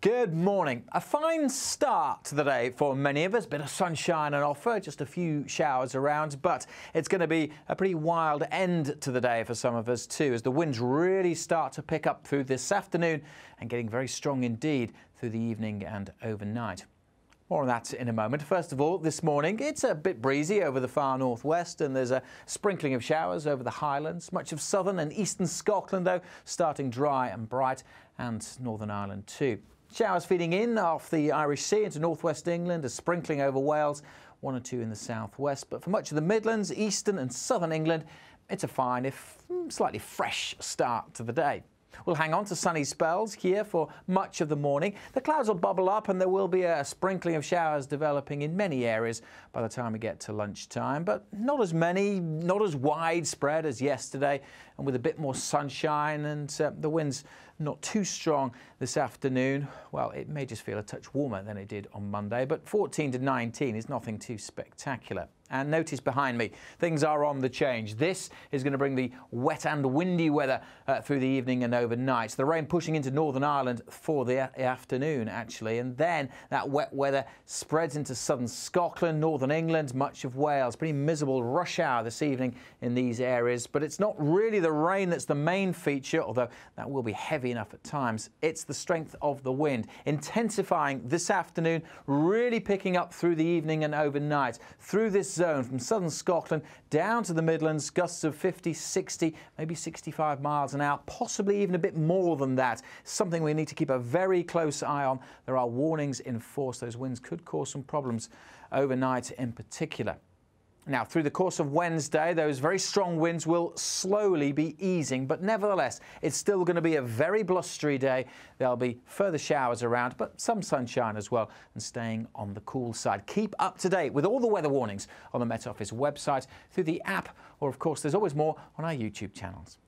Good morning. A fine start to the day for many of us. Bit of sunshine on offer, just a few showers around, but it's going to be a pretty wild end to the day for some of us too, as the winds really start to pick up through this afternoon and getting very strong indeed through the evening and overnight. More on that in a moment. First of all, this morning it's a bit breezy over the far northwest and there's a sprinkling of showers over the Highlands. Much of southern and eastern Scotland though starting dry and bright, and Northern Ireland too. Showers feeding in off the Irish Sea into northwest England, a sprinkling over Wales, one or two in the southwest. But for much of the Midlands, eastern and southern England, it's a fine, if slightly fresh start to the day. We'll hang on to sunny spells here for much of the morning. The clouds will bubble up and there will be a sprinkling of showers developing in many areas by the time we get to lunchtime, but not as many, not as widespread as yesterday, and with a bit more sunshine and the winds not too strong this afternoon. Well, it may just feel a touch warmer than it did on Monday, but 14 to 19 is nothing too spectacular. And notice behind me, things are on the change. This is going to bring the wet and windy weather through the evening and overnight. The rain pushing into Northern Ireland for the afternoon, actually. And then that wet weather spreads into southern Scotland, northern England, much of Wales. Pretty miserable rush hour this evening in these areas. But it's not really the rain that's the main feature, although that will be heavy enough at times. It's the strength of the wind, intensifying this afternoon, really picking up through the evening and overnight. Through this zone from southern Scotland down to the Midlands, gusts of 50, 60, maybe 65 miles an hour, possibly even a bit more than that. Something we need to keep a very close eye on. There are warnings in force. Those winds could cause some problems overnight in particular. Now, through the course of Wednesday, those very strong winds will slowly be easing, but nevertheless, it's still going to be a very blustery day. There'll be further showers around, but some sunshine as well, and staying on the cool side. Keep up to date with all the weather warnings on the Met Office website, through the app, or of course, there's always more on our YouTube channels.